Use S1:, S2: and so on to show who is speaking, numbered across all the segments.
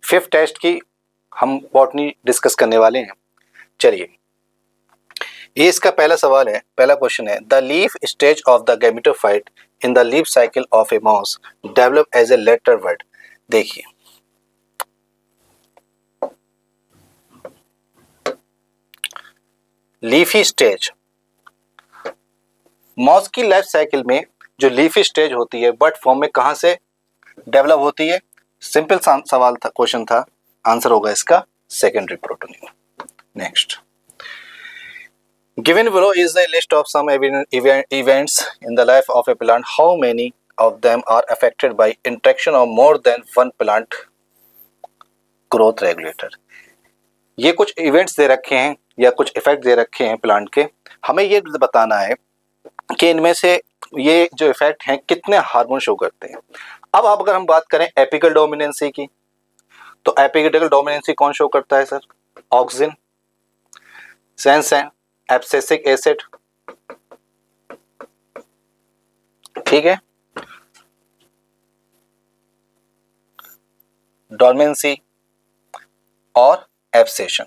S1: 5th test की हम botany discuss करने वाले हैं। चलिए, ये इसका पहला सवाल है, पहला क्वेश्चन है, the leaf stage of the gametophyte in the life cycle of a mouse develop as a letter word. देखिए, लीफी स्टेज, माउस की लाइफ साइकिल में जो लीफी स्टेज होती है बर्ड फॉर्म में कहां से डेवलप होती है? सिंपल सवाल था, क्वेश्चन था, आंसर होगा इसका secondary protonium. Next, given below is the list of some events in the life of a plant. How many of them are affected by interaction of more than one plant growth regulator? ये कुछ events they रखे हैं या कुछ effect दे रखे हैं plant के, हमें ये बताना है कि इनमें से ये जो इफेक्ट हैं कितने हार्मोन शो करते हैं। अब अगर हम बात करें एपिकल डोमिनेंसी की, तो एपिकल डोमिनेंसी कौन शो करता है सर? ऑक्सिन, सेंसेन, एब्सिसिक एसिड, ठीक है, डोर्मेंसी और abscission,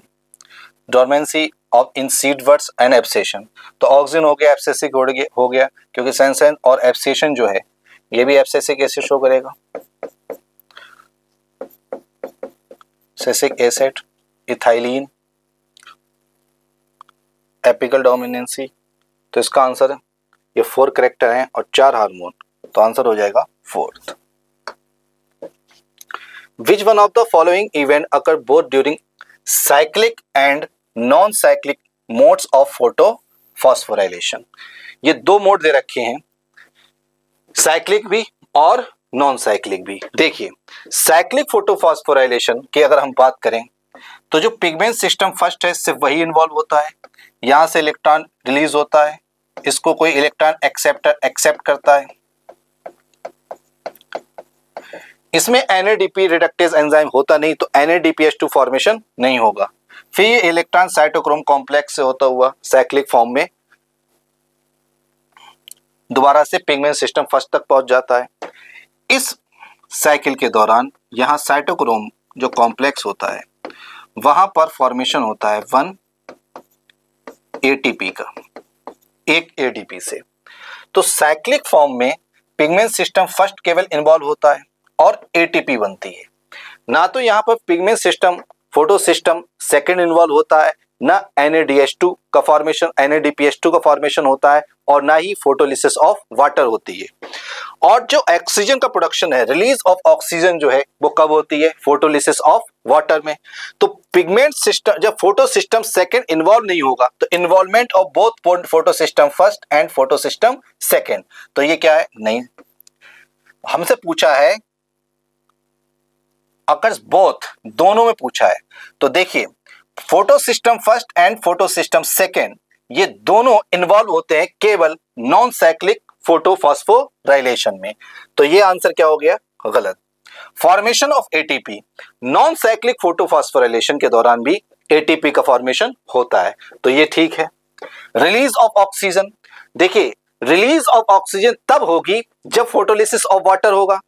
S1: डोर्मेंसी of in सीडवर्ड्स and abscission. तो ऑक्सिन हो गया, एब्सिसिक हो गया, क्योंकि सेंसेन और एब्सेशन जो है ये भी एब्सिसिक एसिड शो करेगा, abscisic acid, ethylene, apical dominancy. तो इसका आंसर है, ये 4 कैरेक्टर हैं और 4 हार्मोन, तो आंसर हो जाएगा 4th। Which one of the following event occur both during cyclic and non-cyclic modes of photophosphorylation? ये 2 मोड दे रखे हैं, साइक्लिक भी और नॉन साइक्लिक भी। देखिए, साइक्लिक फोटोफॉस्फोराइलेशन की अगर हम बात करें तो जो पिगमेंट सिस्टम फर्स्ट है सिर्फ वही इन्वॉल्व होता है, यहां से इलेक्ट्रॉन रिलीज होता है, इसको कोई इलेक्ट्रॉन एक्सेप्ट करता है, इसमें NADP रिडक्टेज एंजाइम होता नहीं, तो NADPH2 फॉर्मेशन नहीं होगा। फिर ये इलेक्ट्रॉन साइटोक्रोम कॉम्प्लेक्स से होता हुआ साइक्लिक फॉर्म में दोबारा से पिगमेंट सिस्टम फर्स्ट तक पहुंच जाता है। इस साइकिल के दौरान यहाँ साइटोक्रोम जो कॉम्प्लेक्स होता है वहां पर फॉर्मेशन होता है 1 ATP का, एक ADP से। तो साइक्लिक फॉर्म में पिगमेंट सिस्टम फर्स्ट केवल इन्वॉल्व होता है और ATP बनती है, ना तो यहाँ पर pigment system photo system second involve होता है, ना NADH2 का फॉर्मेशन, NADPH2 का फॉर्मेशन होता है, और ना ही फोटोलिसिस ऑफ वाटर होती है। और जो ऑक्सीजन का प्रोडक्शन है, रिलीज ऑफ ऑक्सीजन जो है वो कब होती है? फोटोलिसिस ऑफ वाटर में। तो पिगमेंट सिस्टम जब फोटो सिस्टम सेकेंड इन्वॉल्व नहीं होगा तो involvement of both photo system first and photo system second, तो ये क्या है? नहीं, हमसे पूछा है अकर्स बोथ, दोनों में पूछा है। तो देखिए, photo system first and photo system second ये दोनों इन्वॉल्व होते हैं केवल नॉन साइक्लिक फोटोफॉस्फोराइलेशन में, तो ये आंसर क्या हो गया? गलत। Formation of ATP, non cyclic photophosphorylation के दौरान भी ATP का फॉर्मेशन होता है, तो ये ठीक है। रिलीज ऑफ ऑक्सीजन, देखिए रिलीज ऑफ ऑक्सीजन तब होगी जब फोटोलिसिस ऑफ वाटर होगा,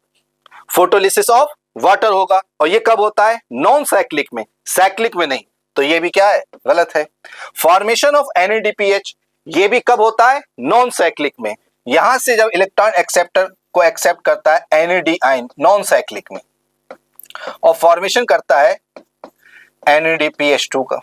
S1: फोटोलिसिस ऑफ वाटर होगा, और ये कब होता है? नॉन साइक्लिक में, साइक्लिक में नहीं, तो ये भी क्या है? गलत है। फॉर्मेशन ऑफ NADPH ये भी कब होता है? नॉन साइक्लिक में, यहां से जब इलेक्ट्रॉन एक्सेप्टर को एक्सेप्ट करता है NAD आयन नॉन साइक्लिक में, और फॉर्मेशन करता है NADPH2 का।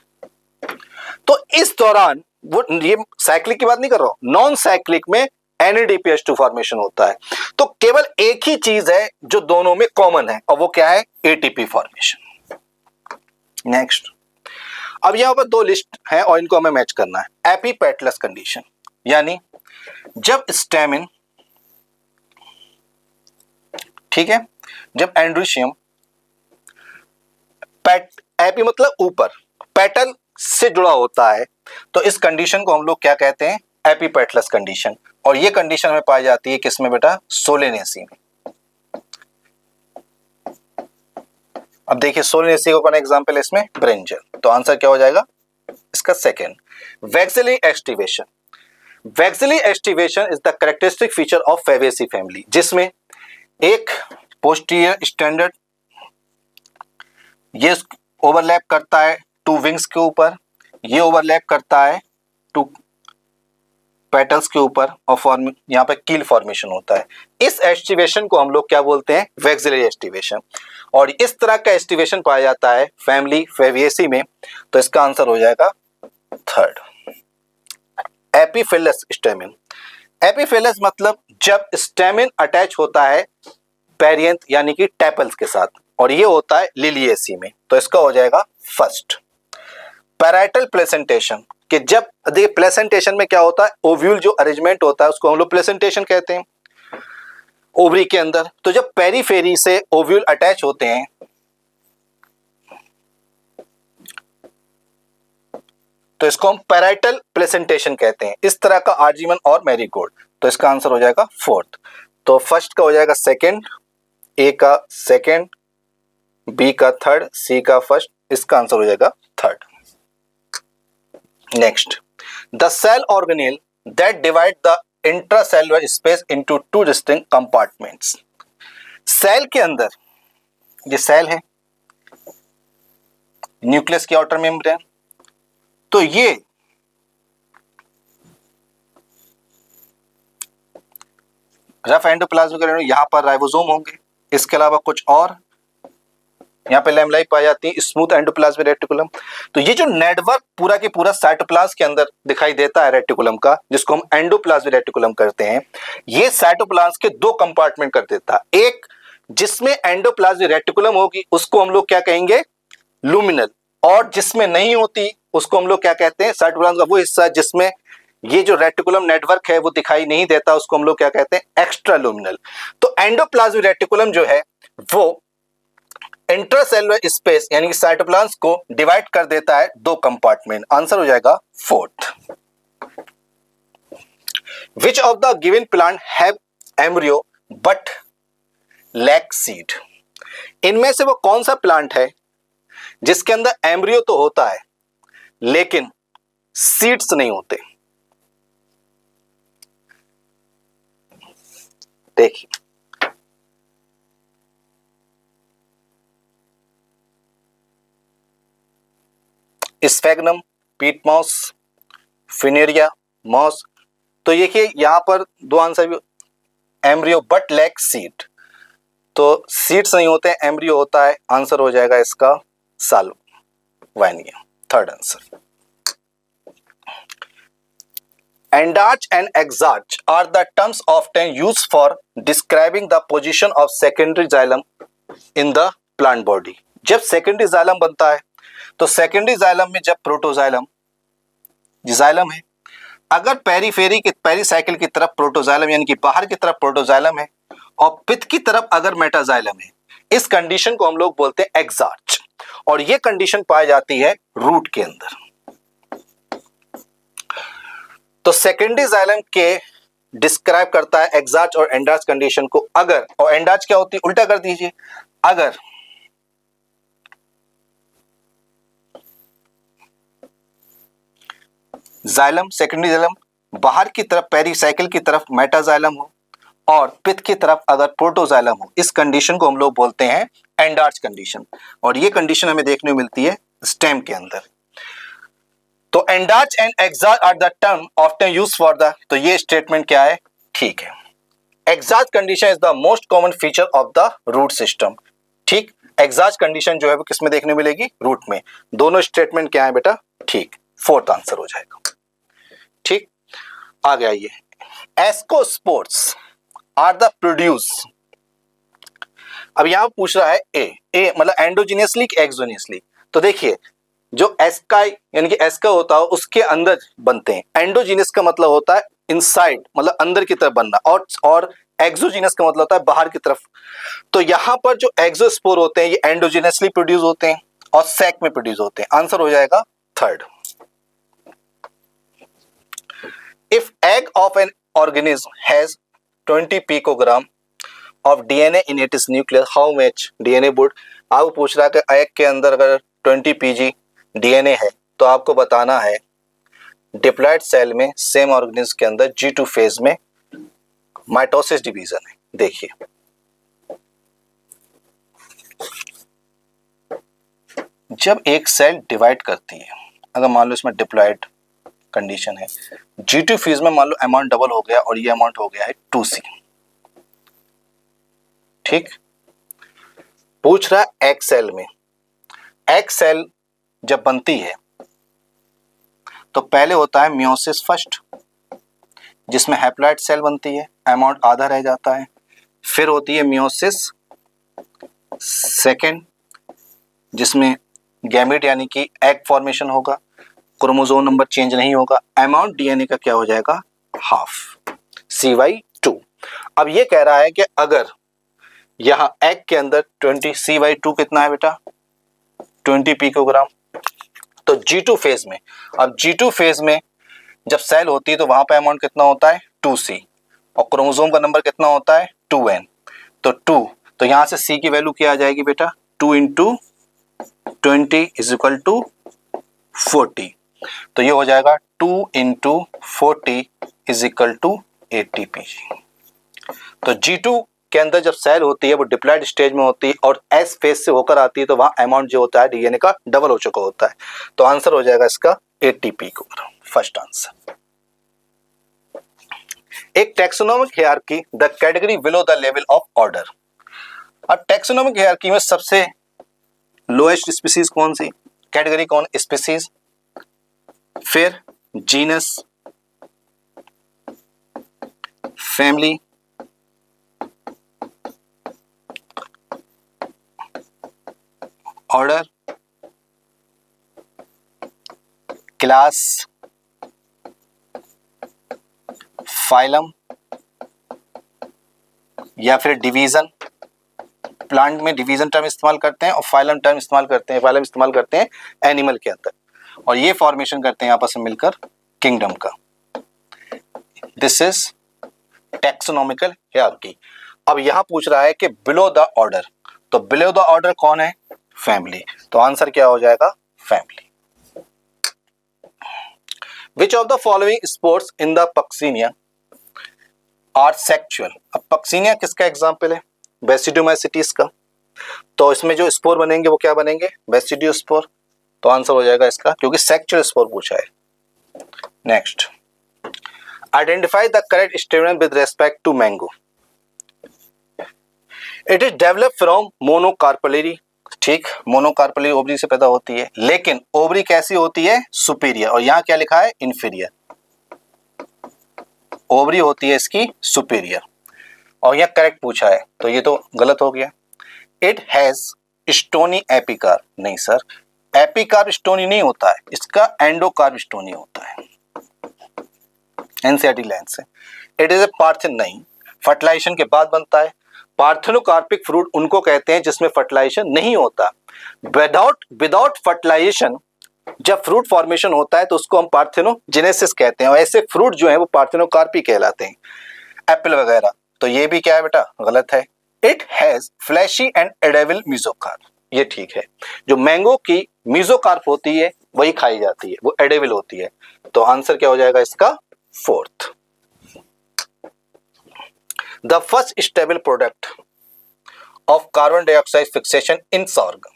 S1: तो इस दौरान वो, ये साइक्लिक की बात नहीं कर रहा हूं, नॉन साइक्लिक में NADPH2 फॉर्मेशन होता है। तो केवल एक ही चीज है जो दोनों में कॉमन है, और वो क्या है? ATP formation. नेक्स्ट, अब यहां पर 2 लिस्ट है और इनको हमें मैच करना है। एपीपेटलस कंडीशन, यानी जब स्टेमिन, ठीक है, जब एंड्रोशियम एपी मतलब ऊपर, पेटल से जुड़ा होता है, तो इस कंडीशन को हम लोग क्या कहते हैं? Epipetalous condition. और ये कंडीशन में पाई जाती है किसमें बेटा? सोलेनेसी में। अब देखिए, सोलेनेसी का कौन एग्जांपल है इसमें? ब्रिंजल। तो आंसर क्या हो जाएगा इसका? Second. Vexillary aestivation, vexillary aestivation is the characteristic feature of Fabaceae family, जिसमें एक पोस्टीरियर स्टैंडर्ड ये ओवरलैप करता है टू विंग्स के ऊपर, ये ओवरलैप करता है टू पेटल्स के ऊपर और फॉर्म यहाँ पे कील फॉर्मेशन होता है। इस एस्टिवेशन को हम लोग क्या बोलते हैं? Vexillary aestivation. और इस तरह का एस्टिवेशन पाया जाता है फैमिली फेविएसी में। तो इसका आंसर हो जाएगा थर्ड, एपिफिलस स्टेमिन। एपिफिलस मतलब जब स्टेमिन अटैच होता है पेरियंथ यानी कि टेपल्स के साथ, और ये होता है लिलिएसी में। तो इसका हो जाएगा फर्स्ट। पैराइटल प्लेसेंटेशन, कि जब देखिए प्लेसेंटेशन में क्या होता है, ओव्यूल जो अरेंजमेंट होता है उसको हम लोग प्लेसेंटेशन कहते हैं ओवरी के अंदर। तो जब पेरीफेरी से ओव्यूल अटैच होते हैं तो इसको हम पैराइटल प्लेसेंटेशन कहते हैं। इस तरह का आर्जीवन और मैरीगोल्ड। तो इसका आंसर हो जाएगा फोर्थ। तो फर्स्ट का हो जाएगा सेकंड, ए का सेकंड, बी का थर्ड, सी का फर्स्ट। इसका आंसर हो जाएगा third. Next, the cell organelle that divide the intracellular space into two distinct compartments. Cell के अंदर, ये सेल है, न्यूक्लियस की आउटर मेम्ब्रेन, तो ये रफ एंडोप्लाज्मिक रेटिकुलम, यहां पर राइबोसोम होंगे। इसके अलावा कुछ और यहाँ पे लैमेलाई पाई जाती है, स्मूथ एंडोप्लाज्मिक रेटिकुलम। तो ये जो नेटवर्क पूरा के पूरा साइटोप्लाज्म के अंदर दिखाई देता है रेटिकुलम का, जिसको हम एंडोप्लाज्मिक रेटिकुलम करते हैं, ये साइटोप्लाज्म के दो कंपार्टमेंट कर देता है। एक जिसमें एंडोप्लाज्मिक रेटिकुलम होगी उसको हम लोग क्या कहेंगे? लुमिनल। और जिसमें नहीं होती उसको हम लोग क्या कहते हैं? साइटोप्लाज्म का वो हिस्सा जिसमें ये जो रेटिकुलम नेटवर्क है वो दिखाई नहीं देता, उसको हम लोग क्या कहते हैं? एक्स्ट्रा लुमिनल। तो एंडोप्लाज्मिक रेटिकुलम जो है वो इंट्रासेलुलर स्पेस यानी कि साइटोप्लाज्म को डिवाइड कर देता है दो कंपार्टमेंट। आंसर हो जाएगा fourth. Which of the given plant have embryo but lack seed. इनमें से वो कौन सा प्लांट है जिसके अंदर एम्ब्रियो तो होता है लेकिन सीड्स नहीं होते? देखिए, स्फैग्नम, पीट मॉस, फिनेरिया मॉस। तो देखिए यहां पर दो आंसर भी, एम्ब्रियो बट लैक सीड, तो सीड्स नहीं होते, एम्ब्रियो होता है। आंसर हो जाएगा इसका Salvinia, third answer. Endarch and exarch are the terms often used for describing the position of secondary xylem in the plant body। जब सेकेंडरी जाइलम बनता है तो सेकेंडरी जाइलम में जब प्रोटोजाइलम, जाइलम है, अगर पेरीफेरी की पेरीसाइकिल की तरफ प्रोटोजाइलम यानी कि बाहर की तरफ प्रोटोजाइलम है और पिथ की तरफ अगर मेटाजाइलम है, इस कंडीशन को हम लोग बोलते हैं एक्सार्च। और ये कंडीशन पाई जाती है रूट के अंदर। तो सेकेंडरी जाइलम के डिस्क्राइब करता है एक्सार्च और एंडार्च कंडीशन को। अगर, और एंडार्च क्या होती है, उल्टा कर दीजिए, अगर जाइलम, सेकेंडरी जाइलम बाहर की तरफ पेरीसाइकिल की तरफ मेटाजाइलम हो और पिथ की तरफ अगर प्रोटोजाइलम हो, इस कंडीशन को हम लोग बोलते हैं एंडार्च कंडीशन। और ये कंडीशन हमें देखने को मिलती है स्टेम के अंदर। तो endarch and exarch are the term often used for the, तो ये स्टेटमेंट क्या है? ठीक है। Exarch condition is the most common feature of the root system. ठीक, एक्सार्च कंडीशन जो है वो किसमें देखने मिलेगी? रूट में। दोनों स्टेटमेंट क्या है बेटा? ठीक, फोर्थ आंसर हो जाएगा। ठीक, आ गया ये। एस्कोस्पोर्स आर द प्रोड्यूस, अब यहां पूछ रहा है ए मतलब एंडोजीनियसली कि एक्सोनियसली। तो देखिए जो एस्का यानी कि एस्का होता है उसके अंदर बनते हैं, एंडोजीनियस का मतलब होता है इनसाइड मतलब अंदर की तरफ बनना, और एक्सोजीनियस का मतलब होता है बाहर की तरफ। तो यहां पर जो एक्सोस्पोर होते हैं ये एंडोजीनियसली प्रोड्यूस होते हैं और सैक में प्रोड्यूस होते हैं। आंसर हो जाएगा third. If egg of an organism has 20 picogram of DNA in its nucleus, how much DNA would. आपको पूछ रहा है कि एग के अंदर अगर 20 पीजी डीएनए है तो आपको बताना है डिप्लॉयड सेल में सेम ऑर्गेनिज्म के अंदर G2 फेज में माइटोसिस डिवीजन है। देखिए जब एक सेल डिवाइड करती है, अगर मान लो इसमें डिप्लॉयड कंडीशन है, G2 फेज में मान लो अमाउंट डबल हो गया और ये अमाउंट हो गया है 2C, ठीक। पूछ रहा है एक सेल में, एक सेल जब बनती है तो पहले होता है मियोसिस फर्स्ट, जिसमें हैप्लॉइड सेल बनती है, अमाउंट आधा रह जाता है। फिर होती है मियोसिस सेकेंड, जिसमें गैमेट यानी कि एग फॉर्मेशन होगा, क्रोमोसोम नंबर चेंज नहीं होगा, अमाउंट डीएनए का क्या हो जाएगा, हाफ, C/2। अब ये कह रहा है कि अगर यहाँ एग के अंदर 20 C/2 कितना है बेटा, 20 पिकोग्राम। तो G2 फेज में, अब G2 फेज में जब सेल होती है तो वहां पे अमाउंट कितना होता है 2C, और क्रोमोसोम का नंबर कितना होता है 2N, तो 2, तो यहां से C की वैल्यू क्या आ जाएगी बेटा, 2 × 20 = 40, तो ये हो जाएगा 2 × 40 = ATPG। तो G2 के अंदर जब सेल होती है वो डिप्लॉयड स्टेज में होती है और S फेज से होकर आती है, तो वहां अमाउंट जो होता है डीएनए का डबल हो चुका होता है। तो आंसर हो जाएगा इसका 80 पिकोग्राम, फर्स्ट आंसर। एक taxonomic hierarchy, the category below the level of order. अब टैक्सोनॉमिक हायरार्की में सबसे लोएस्ट स्पीसीज कौन सी, कैटेगरी कौन, स्पीसीज, फिर genus, family, order, class, phylum, या फिर डिवीजन। प्लांट में डिवीजन टर्म इस्तेमाल करते हैं और फाइलम टर्म इस्तेमाल करते हैं, फाइलम इस्तेमाल करते हैं एनिमल के अंदर, और ये फॉर्मेशन करते हैं आपस में मिलकर किंगडम का। This is taxonomical hierarchy. अब यहां पूछ रहा है कि बिलो द ऑर्डर, तो बिलो द ऑर्डर कौन है, फैमिली, तो आंसर क्या हो जाएगा, family. Which of the following spores in the Puccinia are sexual? अब पक्सीनिया किसका एग्जाम्पल है, बेसिडोमाइसिटीज का, तो इसमें जो स्पोर बनेंगे वो क्या बनेंगे, बेसिडियोस्पोर, तो आंसर हो जाएगा इसका, क्योंकि सेक्सुअल स्पोर पूछा है। Next, identify the correct statement with respect to mango. It is develop from monocarpellary, ठीक, मोनोकार्पेलरी ओवरी से पैदा होती है, लेकिन ओवरी कैसी होती है, सुपीरियर, और यहां क्या लिखा है, इंफीरियर, ओवरी होती है इसकी सुपीरियर, और यह करेक्ट पूछा है, तो ये तो गलत हो गया। इट हैज स्टोनी एपिकार, नहीं सर, एपिकार स्टोनी नहीं होता है, इसका एंडोकार्प स्टोनी होता है, एनसीईआरटी लाइन से। इट इज ए पार्थिन, नहीं, फर्टिलाइजेशन के बाद बनता है। पार्थेनोकार्पिक फ्रूट उनको कहते हैं जिसमें फर्टिलाइजेशन नहीं होता। विदाउट फर्टिलाइजेशन जब फ्रूट फॉर्मेशन होता है तो उसको हम पार्थेनोजेनेसिस कहते हैं, और ऐसे फ्रूट जो है वो पार्थेनोकार्पी कहलाते हैं, एप्पल वगैरह। तो ये भी क्या है बेटा, गलत है। It has flashy and edible mesocarp, ये ठीक है। जो मैंगो की मीजोकार्प होती है वही खाई जाती है, वो एडेबल होती है, तो आंसर क्या हो जाएगा इसका, fourth. The first stable product of carbon dioxide fixation in sorghum।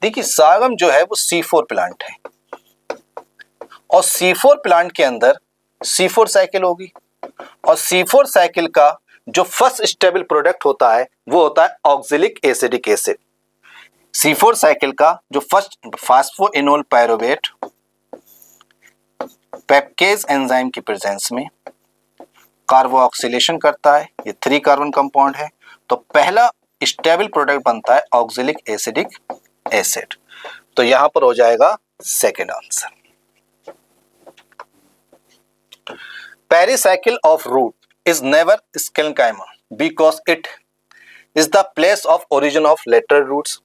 S1: देखिए sorghum जो है वो C4 प्लांट है, और C4 प्लांट के अंदर C4 साइकिल होगी, और C4 साइकिल का जो फर्स्ट स्टेबल प्रोडक्ट होता है वो होता है oxalic acidic acid. C4 cycle का जो फर्स्ट फास्फोइनोल पायरुवेट पेप्केज एंजाइम की प्रेजेंस में कार्बोक्सिलेशन करता है, ये 3 कार्बन कंपाउंड है, तो पहला स्टेबल प्रोडक्ट बनता है ऑक्जेलिक एसिडिक एसिड, तो यहां पर हो जाएगा second answer. Pericycle of root is never sclerenchyma because it is the place of origin of lateral roots.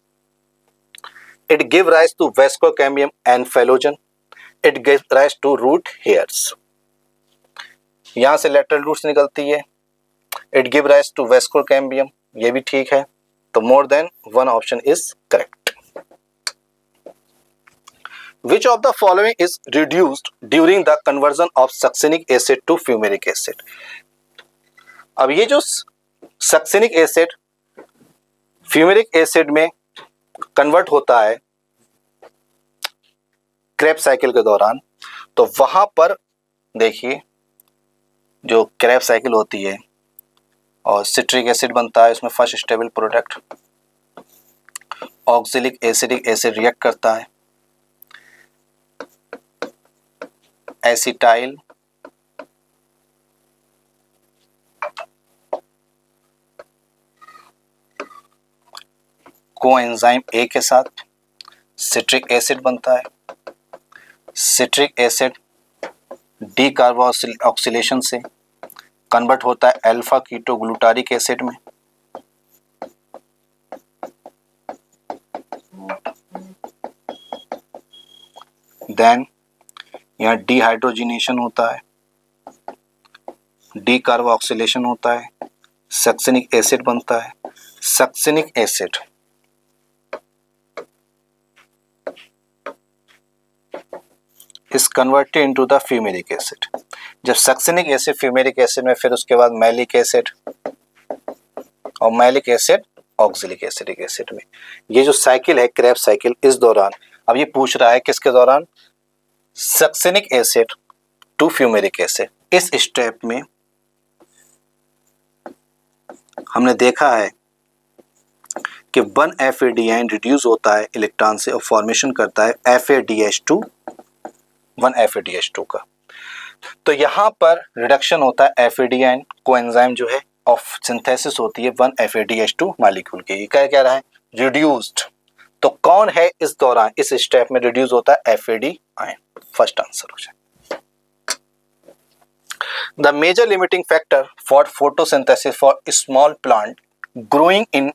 S1: It give rise to vascular cambium and phellogen. It give rise to root hairs, यहां से lateral roots निकलती है। It give rise to vascular cambium, ये भी ठीक है, तो more than one option is correct. Which of the following is reduced during the conversion of succinic acid to fumaric acid? अब ये जो सक्सिनिक एसिड फ्यूमेरिक एसिड में कन्वर्ट होता है क्रेब साइकिल के दौरान, तो वहां पर देखिए जो क्रेब साइकिल होती है और सिट्रिक एसिड बनता है, उसमें first stable product oxalic acidic acid react करता है, एसिटाइल कोएंजाइम ए के साथ सिट्रिक एसिड बनता है, सिट्रिक एसिड डी कार्बोक्सिलेशन से कन्वर्ट होता है अल्फा कीटोग्लूटारिक एसिड में, देन यहाँ डिहाइड्रोजिनेशन होता है, डी कार्बोक्सिलेशन होता है, सक्सिनिक एसिड बनता है, succinic acid is converted into the fumaric acid. जब सक्सिनिक एसिड फ्यूमेरिक एसिड में, फिर उसके बाद मैलिक एसिड और malic acid oxalic acidic acid में। ये जो साइकिल है क्रेब साइकिल, इस दौरान अब ये पूछ रहा है किसके दौरान, succinic acid to fumaric acid. इस स्टेप में हमने देखा है कि 1 FADH रिड्यूस होता है इलेक्ट्रॉन से और फॉर्मेशन करता है FADH2 1 FADH2 का। तो यहाँ पर रिडक्शन होता है FADH कोएंजाइम जो है ऑफ सिंथेसिस होती है 1 FADH2 मॉलिक्यूल की। क्या कह रहा है, रिड्यूस्ड। तो कौन है इस दौरान, इस स्टेप में रिड्यूस होता है FADH। फर्स्ट आंसर हो जाए। The major limiting factor for photosynthesis for small plant growing in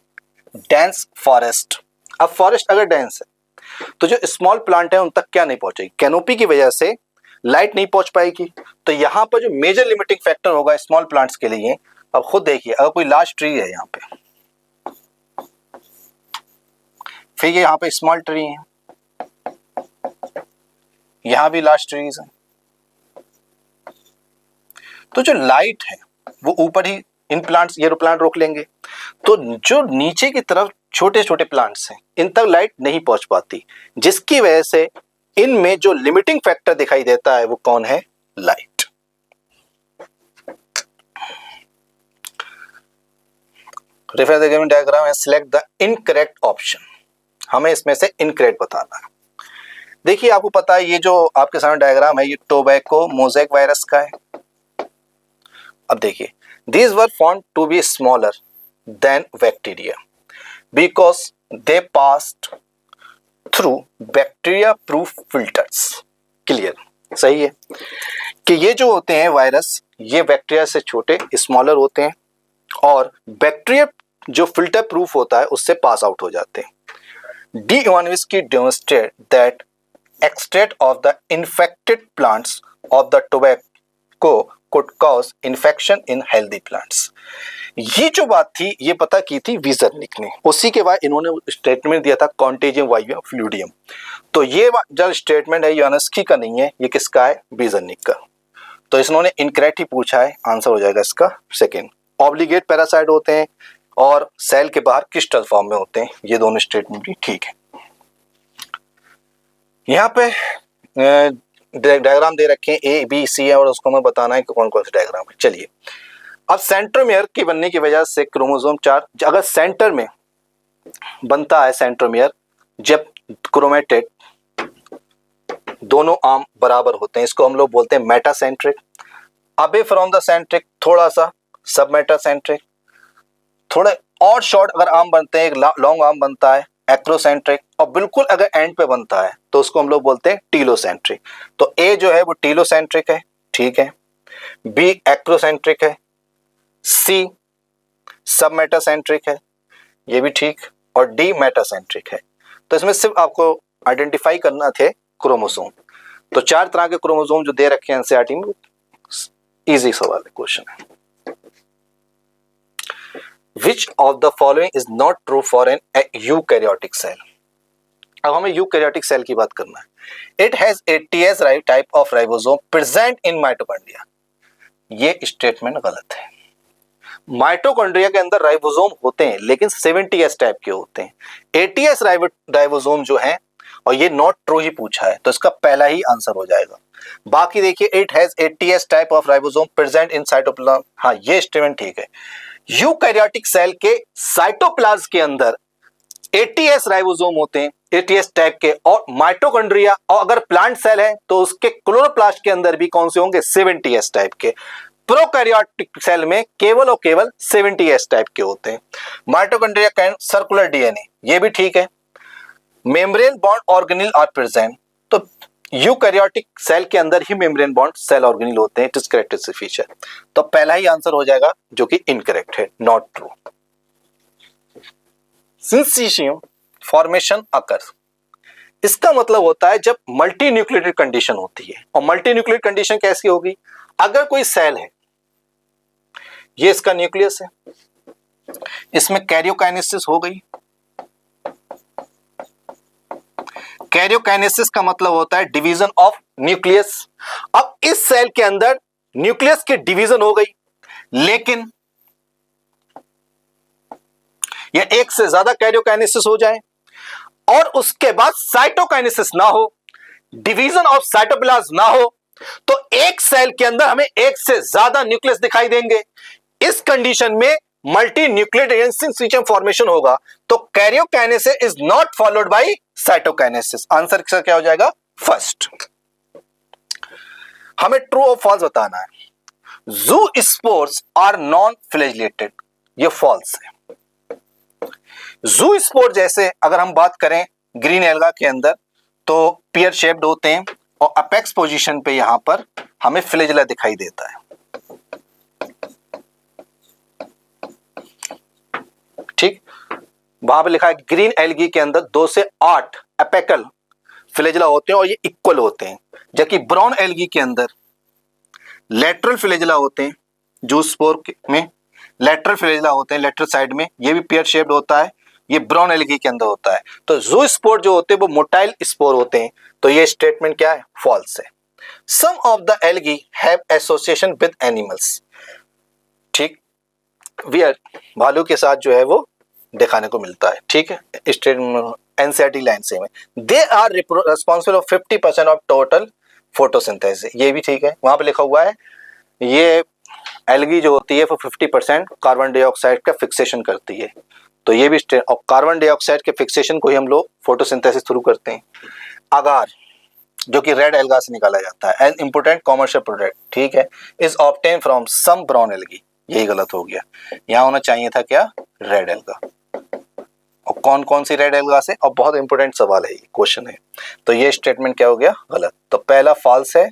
S1: dense forest. अब फॉरेस्ट अगर डेंस है तो जो स्मॉल प्लांट है उन तक क्या नहीं पहुंचेगी, कैनोपी की वजह से लाइट नहीं पहुंच पाएगी। तो यहाँ पर जो मेजर लिमिटिंग फैक्टर होगा स्मॉल प्लांट्स के लिए, अब खुद देखिए, अगर कोई लार्ज ट्री है यहाँ पे, फिर ये यहाँ पे स्मॉल ट्री है, यहाँ भी लार्ज ट्रीज है, तो जो लाइट है वो ऊपर ही इन प्लांट्स, ये प्लांट रोक लेंगे। तो जो नीचे की तरफ छोटे छोटे प्लांट्स हैं इन तक लाइट नहीं पहुंच पाती, जिसकी वजह से इनमें जो लिमिटिंग फैक्टर दिखाई देता है वो कौन है, light. Refer the given diagram and select the incorrect option. हमें इसमें से इनकरेक्ट बताना है। देखिए आपको पता है ये जो आपके सामने डायग्राम है ये टोबैको मोज़ेक वायरस का है। अब देखिए, these were found to be smaller than bacteria because they passed through bacteria proof filters। Clear, सही है कि ये जो होते हैं वायरस, ये बैक्टीरिया से छोटे स्मॉलर होते हैं और बैक्टीरिया जो फिल्टर प्रूफ होता है उससे पास आउट हो जाते हैं। D Ivanovsky demonstrate that extract of the infected plants of the tobacco could cause infection in healthy plants। ये जो बात थी ये पता की थी वीजरनिक ने, उसी के बाद इन्होंने स्टेटमेंट दिया था कॉन्टेजियम वायु फ्लूडियम। तो ये जो स्टेटमेंट है इवानोव्स्की का नहीं है, ये किसका है, वीजरनिक का। तो इन्होंने इनकरेक्ट ही पूछा है, आंसर हो जाएगा इसका सेकेंड। ऑब्लिगेट पैरासाइट होते हैं और सेल के बाहर क्रिस्टल फॉर्म में होते हैं, ये दोनों स्टेटमेंट भी ठीक है। यहाँ पे डायग्राम दे रखे हैं ए बी सी है और उसको हमें बताना है कि कौन कौन से डायग्राम है। चलिए, अब सेंट्रोमियर की बनने की वजह से क्रोमोसोम 4 अगर सेंटर में बनता है सेंट्रोमियर, जब क्रोमेटेड दोनों आर्म बराबर होते हैं, इसको हम लोग बोलते हैं मेटासेंट्रिक। अबे फ्रॉम द सेंट्रिक थोड़ा सा सब मेटासेंट्रिक, थोड़े और शॉर्ट अगर आर्म बनते हैं, एक लॉन्ग आर्म बनता है एक्रोसेंट्रिक, और बिल्कुल अगर एंड पे बनता है तो उसको हम लोग बोलते हैं टीलोसेंट्रिक। तो ए जो है वो टीलोसेंट्रिक है, ठीक है, बी एक्रोसेंट्रिक है, सी सब मेटासेंट्रिक है, ये भी ठीक, और डी मेटासेंट्रिक है। तो इसमें सिर्फ आपको आइडेंटिफाई करना थे क्रोमोसोम। तो 4 तरह के क्रोमोसोम जो दे रखे हैं एनसीईआरटी में, इजी सवाल है, क्वेश्चन है। Which of the following is not true for an eukaryotic cell? अब हमें यूकैरियोटिक सेल की बात करना है। It has 80S type of ribosome present in mitochondria। ये स्टेटमेंट गलत है। माइटोकॉन्ड्रिया के अंदर राइबोसोम होते हैं लेकिन 70S टाइप के होते हैं। 80S राइबोसोम जो है और ये नॉट ट्रू ही पूछा है, तो इसका पहला ही आंसर हो जाएगा। बाकी देखिए, it has ATS type of ribosome present in cytoplasm, हाँ ये स्टेटमेंट ठीक है। यूकैरियोटिक सेल के साइटोप्लाज्म के अंदर ATS राइबोसोम होते हैं, ATS टाइप के, और माइटोकॉन्ड्रिया, और अगर प्लांट सेल है तो उसके क्लोरोप्लास्ट के अंदर भी कौन से होंगे, 70S टाइप के। प्रोकैरियोटिक सेल में केवल और केवल 70S टाइप के होते हैं। माइटोकॉन्ड्रिया कैन सर्कुलर DNA, ये भी ठीक है। Membrane bound organelle are present, तो यूकैरियोटिक सेल के अंदर ही मेम्ब्रेन बॉन्ड सेल ऑर्गेनेल होते हैं, इट इज कैरेक्टरिस्टिक फीचर। तो पहला ही आंसर हो जाएगा जो कि इनकरेक्ट है, नॉट ट्रू। सिंसिशियम फॉर्मेशन अकर्स, इसका मतलब होता है जब मल्टी न्यूक्लियोटाइड कंडीशन होती है। और मल्टी न्यूक्लियोटाइड कंडीशन कैसी होगी, अगर कोई सेल है, ये इसका न्यूक्लियस है, इसमें कैरियोकाइनेसिस हो गई। कैरियोकाइनेसिस का मतलब होता है डिवीजन ऑफ न्यूक्लियस। अब इस सेल के अंदर न्यूक्लियस की डिवीजन हो गई, लेकिन या एक से ज्यादा कैरियोकाइनेसिस हो जाए और उसके बाद साइटोकाइनेसिस ना हो, डिवीजन ऑफ साइटोप्लाज्म ना हो, तो एक सेल के अंदर हमें एक से ज्यादा न्यूक्लियस दिखाई देंगे। इस कंडीशन में मल्टी न्यूक्लियोटाइड सिंसिशियम फॉर्मेशन होगा। तो karyokinesis is not followed by cytokinesis. Answer क्या हो जाएगा, फर्स्ट। हमें ट्रू और फॉल्स बताना है। जू स्पोर्स आर नॉन फ्लैजिलेटेड, ये फॉल्स है। जू स्पोर जैसे अगर हम बात करें ग्रीन एल्गा के अंदर, तो पियर शेप्ड होते हैं और अपेक्स पोजीशन पे यहां पर हमें फ्लैजिला दिखाई देता है। ठीक, वहां पे लिखा है ग्रीन एल्गी के अंदर 2 से 8 अपेकल फ्लैजिला होते हैं और ये इक्वल होते हैं, जबकि ब्राउन एल्गी के अंदर लेटरल फ्लैजिला होते हैं। जू स्पोर में लेटरल फ्लैजिला होते हैं, लेटरल साइड में, ये भी पेयर शेप्ड होता है, ये ब्राउन एल्गी के अंदर होता है। तो जू स्पोर जो होते हैं वो मोटाइल स्पोर होते हैं, तो ये स्टेटमेंट क्या है, फॉल्स है। Some of the algae have association with animals, ठीक, वियर भालू के साथ जो है वो दिखाने को मिलता है। ठीक है, स्टेटमेंट एनसीईआरटी लाइन से में they are responsible of 50% of total photosynthesis, ये भी ठीक है। वहां पे लिखा हुआ है ये एल्गी जो होती है वो 50% कार्बन डाइऑक्साइड का फिक्सेशन करती है, तो ये भी और कार्बन डाइऑक्साइड के फिक्सेशन को ही हम लोग फोटोसिंथेसिस थ्रू करते हैं। अगार जो कि रेड एल्गा से निकाला जाता है एज इंपोर्टेंट कॉमर्शियल प्रोडक्ट, ठीक है, is obtain from some brown algae, यही गलत हो गया, यहाँ होना चाहिए था क्या, रेड एल्गा। और कौन कौन सी रेड एल्गा से, और बहुत इंपोर्टेंट सवाल है, ये क्वेश्चन है, तो ये स्टेटमेंट क्या हो गया, गलत। तो पहला फॉल्स है,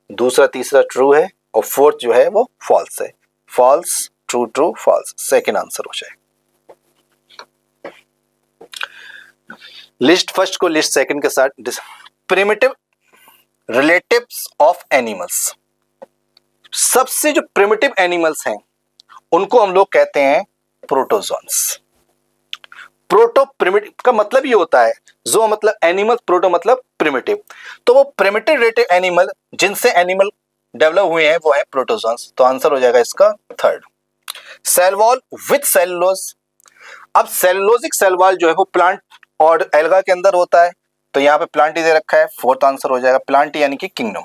S1: दूसरा तीसरा ट्रू है, और फोर्थ जो है वो फॉल्स है। False, true, true, false, second answer हो जाए। लिस्ट फर्स्ट को लिस्ट सेकंड के साथ। प्रिमिटिव रिलेटिव्स ऑफ एनिमल्स, सबसे जो प्रिमिटिव एनिमल्स हैं उनको हम लोग कहते हैं प्रोटोजोन्स। प्रोटो प्रिमिटिव का मतलब ये होता है, जो मतलब एनिमल, प्रोटो मतलब प्रिमिटिव, तो वो प्रिमिटिव रिलेटिव एनिमल जिनसे एनिमल डेवलप हुए हैं वो है प्रोटोजोन्स। तो आंसर हो जाएगा इसका third. Cell wall with cellulose, अब सेलुलोजिक सेल वॉल जो है वो प्लांट और एल्गा के अंदर होता है, तो यहाँ पे प्लांटी दे रखा है, फोर्थ आंसर हो जाएगा प्लांटी यानी कि kingdom.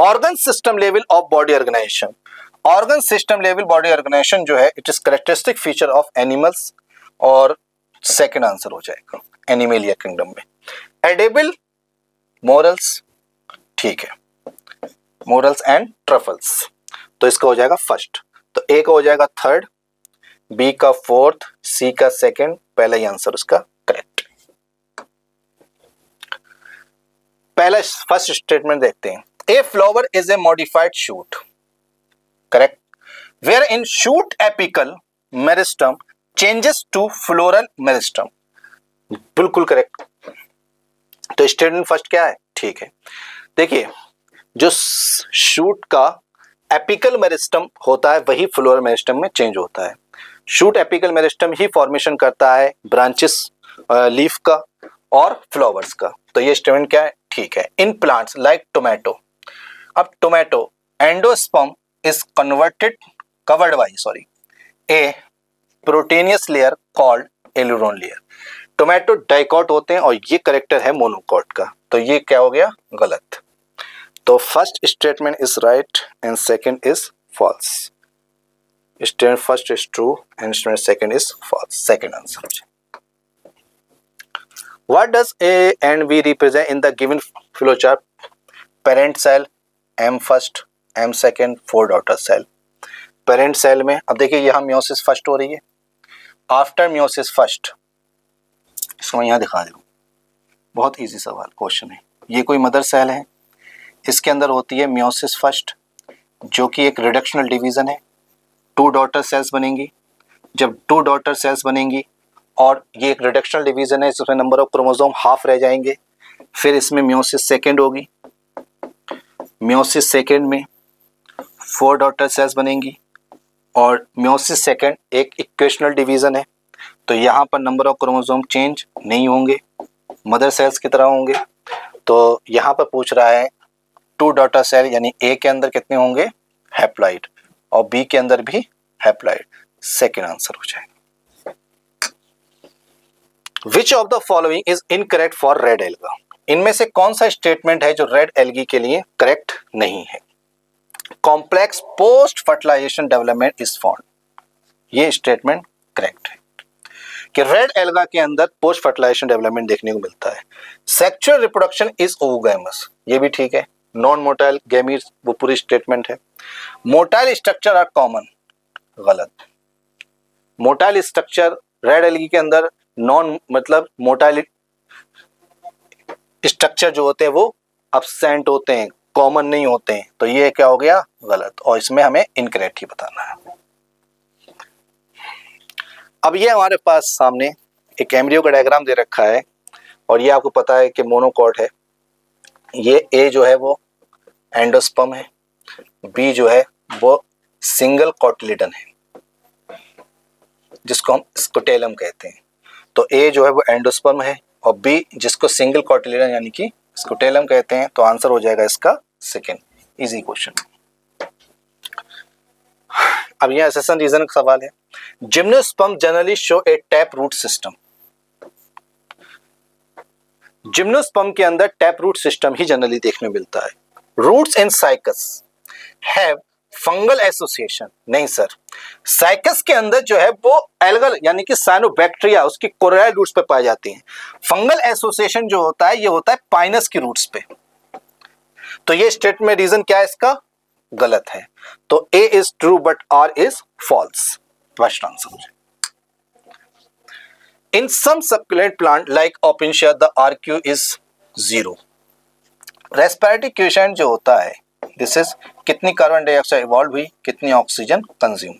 S1: Organ system level of body organisation, organ system level body organisation जो है it is characteristic feature of animals, और सेकंड आंसर हो जाएगा एनिमेलिया किंगडम में। एडिबल मोरल्स, ठीक है, मोरल्स एंड ट्रफल्स, तो इसका हो जाएगा फर्स्ट, तो ए का हो जाएगा थर्ड, बी का फोर्थ, सी का सेकंड, पहला ही आंसर उसका करेक्ट। पहला फर्स्ट स्टेटमेंट देखते हैं, a flower is a modified shoot, correct, where in shoot apical meristem changes to floral meristem, बिल्कुल करेक्ट। तो स्टेटमेंट फर्स्ट क्या है, ठीक है। देखिए जो शूट का एपिकल मेरिस्टम होता है वही फ्लोरल मेरिस्टम में चेंज होता है। शूट एपिकल मेरिस्टम ही फॉर्मेशन करता है ब्रांचेस लीफ का और फ्लावर्स का, तो ये स्टेटमेंट क्या है, ठीक है। इन प्लांट्स लाइक टोमेटो, अब tomato endosperm is covered by a proteinaceous layer called aleurone layer. Tomato dicot होते हैं और ये करेक्टर है मोनोकॉट का, तो ये क्या हो गया, गलत। तो first statement is right and second is false. Statement first is true and statement second is false, second answer हो जाए। What does A and B represent in the given flowchart? Parent cell, M first, M second, 4 daughter cell. Parent cell में अब देखिए यहाँ meiosis first हो रही है, after meiosis first, इसको मैं यहाँ दिखा दूँ, बहुत इजी सवाल क्वेश्चन है। ये कोई मदर सेल है, इसके अंदर होती है मियोसिस फर्स्ट जो कि एक रिडक्शनल डिवीजन है, 2 डॉटर सेल्स बनेंगी। जब 2 डॉटर सेल्स बनेंगी और ये एक रिडक्शनल डिवीजन है, इसमें नंबर ऑफ क्रोमोसोम हाफ रह जाएंगे, फिर इसमें मियोसिस सेकेंड होगी, मियोसिस सेकेंड में 4 डॉटर सेल्स बनेंगी और मियोसिस सेकेंड एक इक्वेशनल डिवीजन है, तो यहाँ पर नंबर ऑफ क्रोमोसोम चेंज नहीं होंगे, मदर सेल्स की तरह होंगे। तो यहाँ पर पूछ रहा है 2 डॉटर सेल यानी ए के अंदर कितने होंगे, हैप्लॉइड, और बी के अंदर भी हैप्लॉइड, सेकेंड आंसर हो जाएगा। Which of the following is incorrect for red alga? इनमें से कौन सा स्टेटमेंट है जो रेड एल्गी के लिए करेक्ट नहीं है? Complex post fertilisation development is found, ये स्टेटमेंट करेक्ट है कि रेड एल्गा के अंदर पोस्ट फर्टिलाइजेशन डेवलपमेंट देखने को मिलता है। सेक्सुअल रिप्रोडक्शन इज ओवोगैमस, ये भी ठीक है। नॉन मोटाइल गैमीट्स, वो पूरी स्टेटमेंट है। मोटाइल स्ट्रक्चर आर कॉमन, गलत। मोटाइल स्ट्रक्चर रेड एल्गी के अंदर नॉन मतलब मोटाइल स्ट्रक्चर जो होते हैं वो अब्सेंट होते हैं, कॉमन नहीं होते हैं, तो ये क्या हो गया, गलत, और इसमें हमें इनकरेक्ट ही बताना है। अब ये हमारे पास सामने एक एम्ब्रियो का डायग्राम दे रखा है और ये आपको पता है कि मोनोकॉट है। ये ए जो है वो एंडोस्पर्म है, बी जो है वो सिंगल कॉटिलिडन है जिसको हम स्कोटेलम कहते हैं। तो ए जो है वो एंडोस्पर्म है और बी जिसको सिंगल कॉटिलिडन यानी कि स्कोटेलम कहते हैं, तो आंसर हो जाएगा इसका सेकेंड। Easy question. अब यह एसेशन रीजन का सवाल है। Gymnosperm generally show a tap root system, gymnosperm के अंदर टैप रूट सिस्टम ही जनरली देखने मिलता है। Roots in Cycas have fungal association, नहीं सर, साइकस के अंदर जो है वो एल्गल यानी कि साइनोबैक्टीरिया उसकी कोरोनल रूट्स पे पाई जाती हैं। फंगल एसोसिएशन जो होता है ये होता है पाइनस की रूट्स पे। तो ये स्टेटमेंट रीजन क्या है इसका, गलत है। तो A is true but R is false, first answer हो जाए। In some succulent plant like Opuntia the RQ is 0। Respiratory question जो होता है दिस इज कितनी कार्बन डाइऑक्साइड इवॉल्व हुई, कितनी ऑक्सीजन कंज्यूम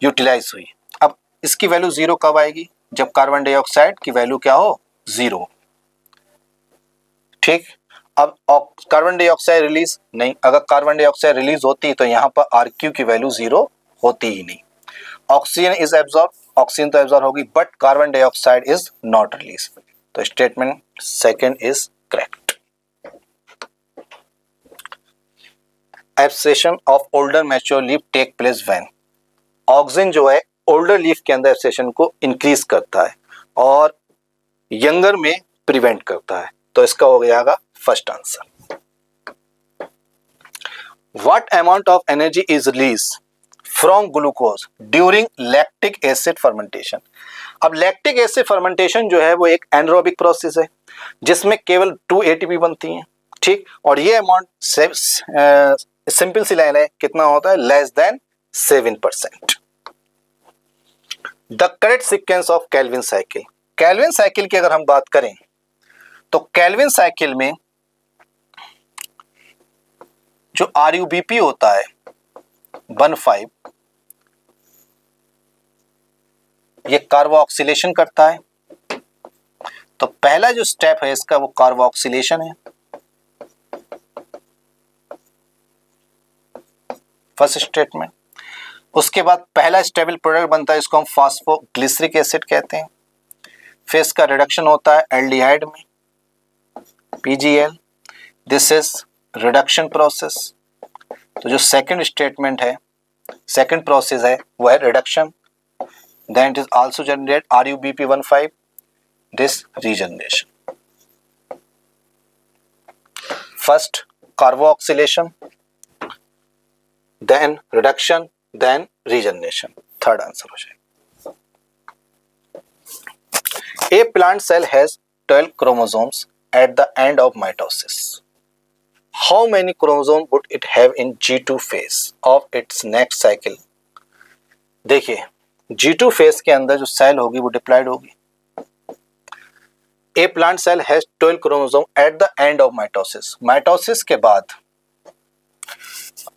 S1: यूटिलाइज हुई। अब इसकी वैल्यू 0 कब आएगी, जब कार्बन डाइऑक्साइड की वैल्यू क्या हो, 0। ठीक, अब कार्बन डाइऑक्साइड रिलीज नहीं, अगर कार्बन डाइऑक्साइड रिलीज होती तो यहाँ पर आरक्यू की वैल्यू 0 होती ही नहीं। ऑक्सीजन इज एब्जॉर्ब, ऑक्सीजन तो एब्जॉर्ब होगी but carbon dioxide is not release, तो statement second is correct. Abscission of older mature leaf take place when, oxygen जो है ओल्डर लीफ के अंदर एब्सेशन को इंक्रीज करता है और यंगर में प्रिवेंट करता है, तो इसका हो जाएगा first answer. What amount of energy is release from glucose during lactic acid fermentation. अब लैक्टिक एसिड फर्मेंटेशन जो है वो एक एनारोबिक प्रोसेस है जिसमें केवल 2 एटीपी बनती हैं, ठीक, और ये अमाउंट सिंपल सी लाइन है, कितना होता है, less than 7%। The correct sequence of Calvin cycle, Calvin cycle की अगर हम बात करें तो केल्विन साइकिल में जो RUBP होता है 1,5 ये कार्बोक्सिलेशन करता है, तो पहला जो स्टेप है इसका वो कार्बोक्सिलेशन है, फर्स्ट स्टेटमेंट। उसके बाद पहला स्टेबल प्रोडक्ट बनता है, इसको हम फास्फोग्लिसरिक एसिड कहते हैं। फिर इसका रिडक्शन होता है एल्डिहाइड में, PGL, this is reduction process. तो जो सेकंड स्टेटमेंट है, सेकंड प्रोसेस है वो है reduction, then it is also generate RUBP 1,5, this regeneration. First carboxylation, then reduction, then regeneration. Third answer हो जाएगा. A plant cell has 12 chromosomes at the end of mitosis. How many chromosomes would it have in G2 phase of its next cycle? देखिए G2 phase के अंदर जो cell होगी वो diploid होगी. A plant cell has 12 chromosomes at the end of mitosis. Mitosis के बाद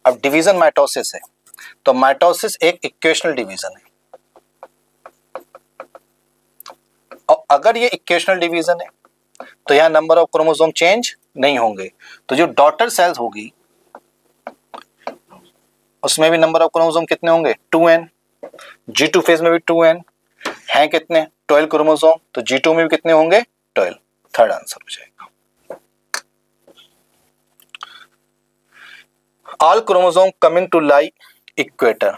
S1: अब डिवीजन माइटोसिस है, तो माइटोसिस एक इक्वेशनल डिवीजन है. और अगर ये इक्वेशनल डिवीजन है तो यहाँ नंबर ऑफ क्रोमोसोम चेंज नहीं होंगे. तो जो डॉटर सेल्स होगी उसमें भी नंबर ऑफ क्रोमोसोम कितने होंगे? 2n. G2 फेज में भी 2n हैं कितने? 12 क्रोमोसोम. तो G2 में भी कितने होंगे? 12. थर्ड आंसर हो जाएगा. All chromosome coming to lie equator.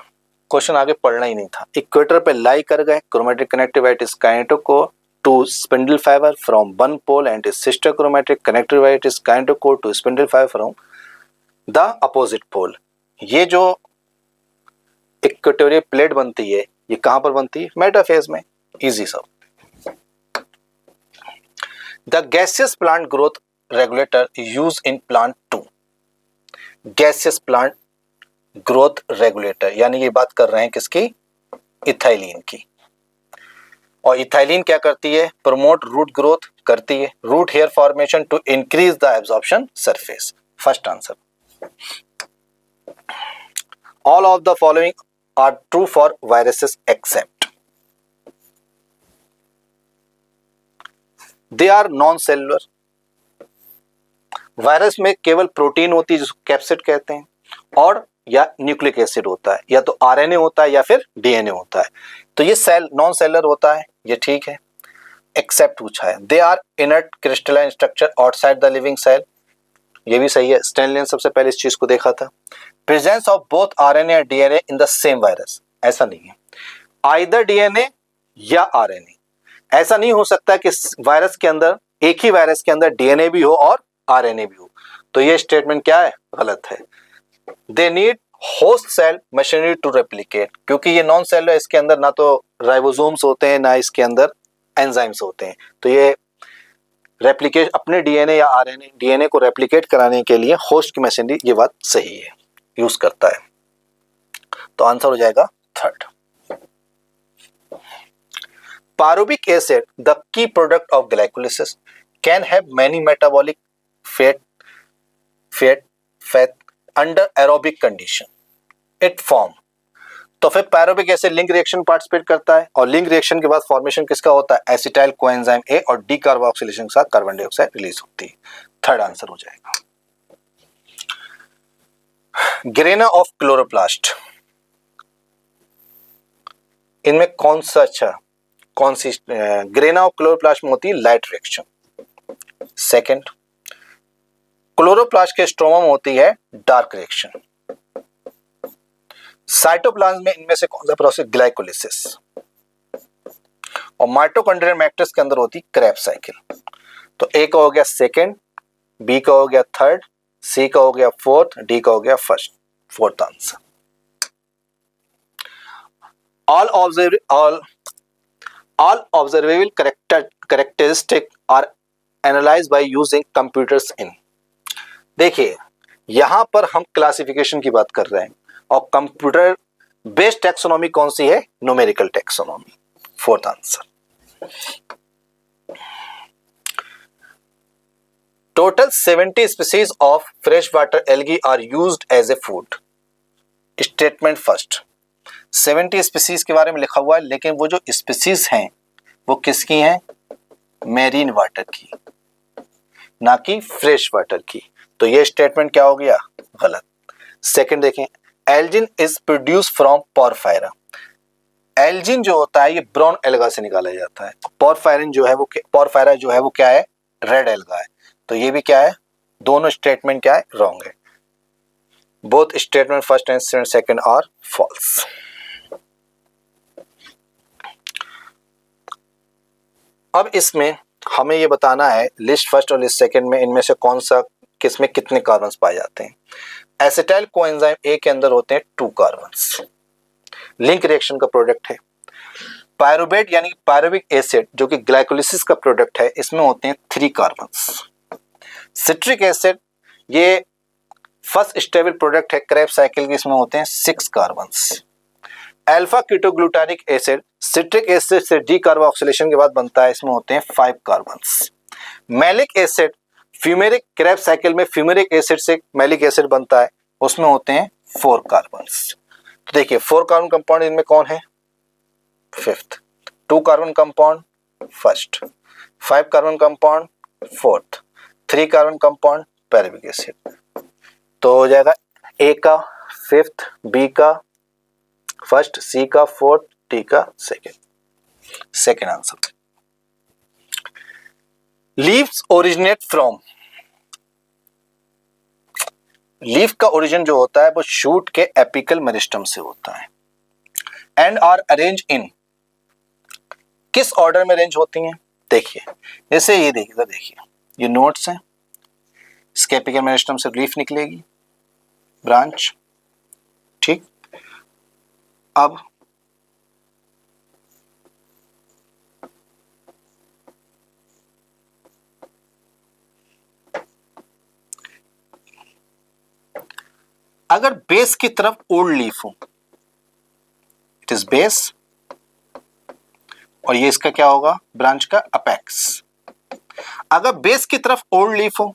S1: Question आगे पढ़ना ही नहीं था. इक्वेटर पे लाई कर गए. Chromatid connectivity kinetochore to spindle fibre from one pole and is sister chromatid connectivity kinetochore to spindle fibre from the opposite pole. ये जो equatorial plate बनती है ये कहां पर बनती है? मेटाफेज में. इजी सब. The gaseous plant growth regulator use in plant 2. Gaseous plant growth regulator यानी ये बात कर रहे हैं किसकी? इथाइलिन की. और इथाइलिन क्या करती है? प्रमोट रूट ग्रोथ करती है. Root hair formation to increase the absorption surface. First answer. All of the following are true for viruses except they are non cellular. Virus में केवल प्रोटीन होती है जिसको कैप्सिड कहते हैं, और या न्यूक्लिक एसिड होता है, या तो आरएनए होता है या फिर डीएनए होता है. तो ये सेल नॉन सेलुलर होता है, ये ठीक है. एक्सेप्ट पूछा है. They are inert crystalline structure outside the living cell, ये भी सही है. स्टैनली ने सबसे पहले इस चीज को देखा था. प्रेजेंस ऑफ बोथ आरएनए और DNA in the same virus, ऐसा नहीं है. आइदर डीएनए या आरएनए. ऐसा नहीं हो सकता कि वायरस के अंदर, एक ही वायरस के अंदर डीएनए भी हो और आरएनए भी हो. तो ये स्टेटमेंट क्या है? गलत है. They need host cell machinery to replicate, क्योंकि ये नॉन सेलुलर, इसके अंदर ना तो राइबोसोम्स होते हैं ना इसके अंदर एंजाइम्स होते हैं. तो ये रेप्लिकेट अपने डीएनए या आरएनए, डीएनए को रेप्लिकेट कराने के लिए होस्ट की मशीनरी, ये बात सही है, यूज करता है. तो आंसर हो जाएगा third. Pyruvic acid, the key product of glycolysis, can have many metabolic fat under aerobic condition. It form. तो फिर pyruvic acid link reaction participate करता है, और लिंक रिएक्शन के बाद फॉर्मेशन किसका होता है? एसिटाइल कोएंजाइम ए और डी कार्बोक्सिलेशन के साथ कार्बन डाइऑक्साइड रिलीज होती है. थर्ड आंसर हो जाएगा. ग्रेना ऑफ क्लोरोप्लास्ट, इनमें कौन सी ग्रेना ऑफ क्लोरोप्लास्ट में होती है? Light reaction. सेकंड, क्लोरोप्लास्ट के स्ट्रोमा में होती है डार्क रिएक्शन. साइटोप्लाज्म में इनमें से कौन सा प्रोसेस? ग्लाइकोलिसिस. और माइटोकॉन्ड्रियल मैट्रिक्स के अंदर होती है क्रेब्स साइकिल. तो ए का हो गया सेकंड, बी का हो गया थर्ड, सी का हो गया फोर्थ, डी का हो गया first. Fourth answer. All observable characteristics are analyzed by using computers in. देखिए यहां पर हम क्लासिफिकेशन की बात कर रहे हैं, और कंप्यूटर बेस्ड टैक्सोनॉमी कौन सी है? Numerical taxonomy. Fourth answer. Total 70 species of fresh water algae are used as a food. Statement first. 70 species के बारे में लिखा हुआ है, लेकिन वो जो स्पीसीज हैं वो किसकी हैं? मेरीन वाटर की, ना कि फ्रेश वाटर की. तो ये स्टेटमेंट क्या हो गया? गलत. सेकंड देखें, Elgin is produce from porphyra. Elgin जो होता है ये ब्राउन एल्गा से निकाला जाता है. पोरफायरा जो है वो क्या है? रेड एल्गा है. तो ये भी क्या है? दोनों स्टेटमेंट क्या है? रॉन्ग है. Both statement first and second are false. अब इसमें हमें ये बताना है लिस्ट फर्स्ट और लिस्ट सेकंड में इनमें से कौन सा किस में कितने कार्बन्स पाए जाते हैं। एसिटाइल कोएंजाइम ए के अंदर होते हैं 2 कार्बन्स, लिंक रिएक्शन का प्रोडक्ट है। पायरुवेट यानी पायरुविक एसिड जो कि ग्लाइकोलिसिस का प्रोडक्ट है, इसमें होते हैं 3 कार्बन्स। सिट्रिक एसिड ये फर्स्ट स्टेबल प्रोडक्ट है क्रेब्स साइकिल के, इसमें होते हैं 6 carbons. Alpha ketoglutaric acid citric acid से डी कार्बोक्सिलेशन के बाद बनता है, इसमें होते हैं 5 carbons. Malic acid fumaric Krebs cycle में फ्यूमेरिक एसिड से मैलिक एसिड बनता है, उसमें होते हैं 4 कार्बन्स। तो देखिए 4 कार्बन कंपाउंड इनमें कौन है, fifth, 2 carbon compound first, 5 carbon compound fourth, 3 carbon compound pyruvic acid. तो हो जाएगा ए का फिफ्थ, बी का फर्स्ट, सी का फोर्थ, डी का second answer. Leaves originate from, leaf का ओरिजिन जो होता है वो शूट के एपिकल मेरिस्टम से होता है। एंड आर अरेंज इन, किस ऑर्डर में अरेंज होती हैं, देखिए जैसे ये देखिए ये नोट्स हैं, इसके एपिकल मेरिस्टम से लीफ निकलेगी, ब्रांच, ठीक। अब अगर बेस की तरफ ओल्ड लीफ हो, इट इज बेस, और ये इसका क्या होगा, ब्रांच का अपेक्स। अगर बेस की तरफ ओल्ड लीफ हो,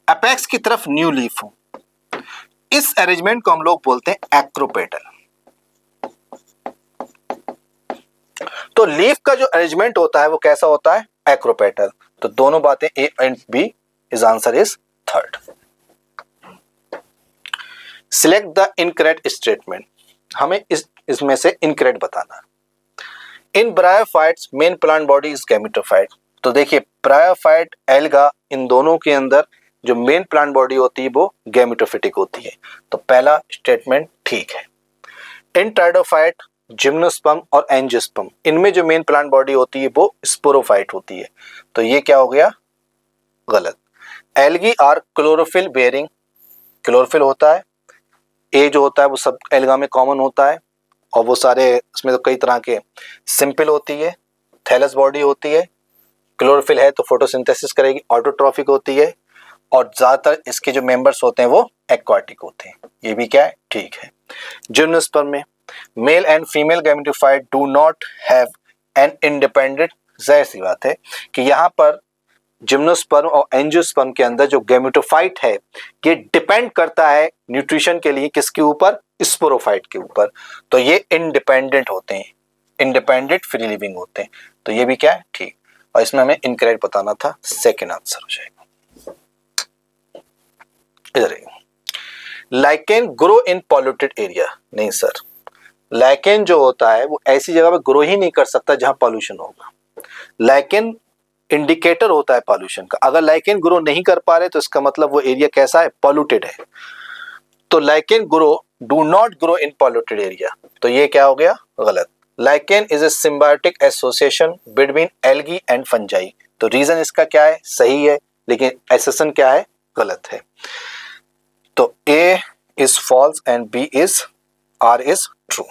S1: अपेक्स की तरफ न्यू लीफ हो, इस अरेंजमेंट को हम लोग बोलते हैं एक्रोपेटल। तो लीफ का जो अरेंजमेंट होता है वो कैसा होता है, एक्रोपेटल। तो दोनों बातें A and B, is answer is third. Select the incorrect statement, हमें इसमें से इनकरेक्ट बताना। In bryophytes main plant body is gametophyte. तो देखिए ब्रायोफाइट, एल्गा, इन दोनों के अंदर जो मेन प्लांट बॉडी होती है वो गैमेटोफिटिक होती है। तो पहला स्टेटमेंट ठीक है। इन ट्राइडोफाइट, जिम्नोस्पर्म और एंजियोस्पर्म, इनमें जो मेन प्लांट बॉडी होती है वो स्पोरोफाइट होती है। तो ये क्या हो गया, गलत। Algae are chlorophyll bearing, chlorophyll होता है, ए जो होता है वो सब एल्गा में कॉमन होता है, और वो सारे उसमें तो कई तरह के, सिंपल होती है, थैलस बॉडी होती है, क्लोरोफिल है तो फोटोसिंथेसिस करेगी, ऑटोट्रॉफिक होती है, और ज्यादातर इसके जो मेंबर्स होते हैं वो एक्वाटिक होते हैं। ये भी क्या है, ठीक है। जिम्नोस्पर्म में male and female gametophyte do not have an independent, जाहिर सी बात है कि यहाँ पर जिम्नोस्पर्म और एंजियोस्पर्म के अंदर जो गैमेटोफाइट है ये डिपेंड करता है न्यूट्रिशन के लिए किसके ऊपर, स्पोरोफाइट के ऊपर। तो ये इंडिपेंडेंट होते हैं, इंडिपेंडेंट फ्री लिविंग होते हैं। तो ये भी क्या है, ठीक। और इसमें हमें इनकरेक्ट बताना था, सेकेंड आंसर हो जाएगा। इधर lichen grow in polluted area, नहीं सर, लाइकेन जो होता है वो ऐसी जगह पे ग्रो ही नहीं कर सकता जहां पॉल्यूशन होगा। लाइकेन इंडिकेटर होता है पॉल्यूशन का। अगर लाइकेन ग्रो नहीं कर पा रहे तो इसका मतलब वो एरिया कैसा है, पॉल्यूटेड है। तो lichen grow, do not grow in polluted area, तो ये क्या हो गया, गलत। Lichen is a symbiotic association between algae and fungi. तो रीजन इसका क्या है, सही है, लेकिन एसोसिएशन क्या है, गलत है। तो A is false and B is, R is true.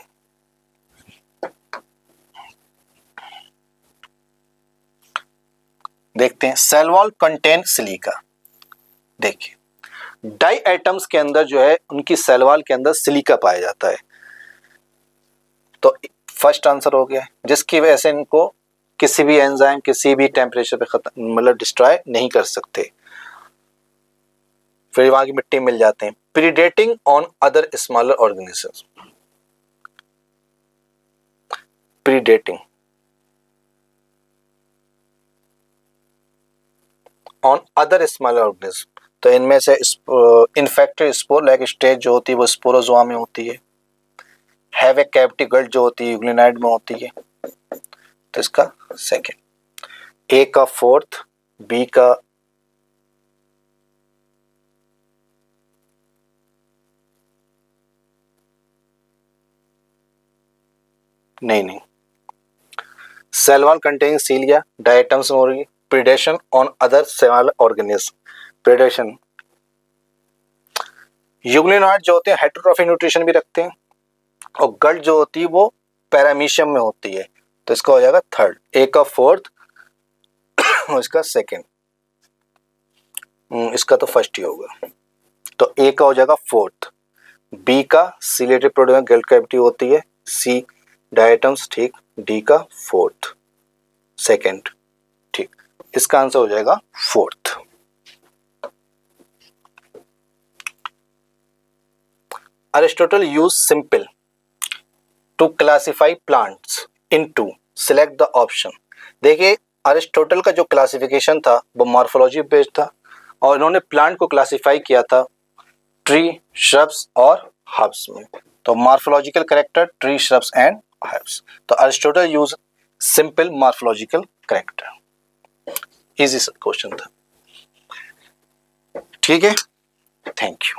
S1: देखते हैं सेल वॉल कंटेन सिलिका। देखिए डाई एटम्स के अंदर जो है उनकी सेल वॉल के अंदर सिलिका पाया जाता है। तो फर्स्ट आंसर हो गया, जिसकी वजह से इनको किसी भी एंजाइम किसी भी टेम्परेचर पे खत्म, मतलब डिस्ट्रॉय नहीं कर सकते, फिर वहां की मिट्टी मिल जाते हैं। Predating on other smaller organisms, predating on other smaller organism, तो इनमें से इन्फेक्टेड स्पोर लाइक स्टेज जो होती है वो स्पोरोजोआ में होती है। हैव ए कैविटी गल्ट जो होती है यूग्लिनाइड में होती है। तो इसका सेकंड, ए का फोर्थ, बी का नहीं, cell wall containing cilia, diatoms मोरी, predation on other cell organism, predation. Euglenoid जो होते हैं हेटेरोट्रॉफिक न्यूट्रिशन भी रखते हैं, और गल्ट जो होती है वो पैरामीशियम में होती है, तो इसका हो जाएगा थर्ड, ए का फोर्थ और इसका सेकंड, इसका तो फर्स्ट ही होगा, तो ए का हो जाएगा फोर्थ, बी का सीलेटेड प्रोडक्ट में गल्ट कैविटी होती है, सी डायटम्स, ठीक, डी का फोर्थ, सेकंड, ठीक, इसका आंसर हो जाएगा fourth. Aristotle used simple to classify plants into select the option। देखिए अरिस्टोटल का जो क्लासिफिकेशन था वो मॉर्फोलॉजी बेस्ड था, और इन्होंने प्लांट को क्लासिफाई किया था ट्री, श्रब्स और हर्ब्स में, तो morphological character tree, shrubs and herbs, तो Aristotle use simple morphological character. Easy question था, ठीक है, थैंक यू।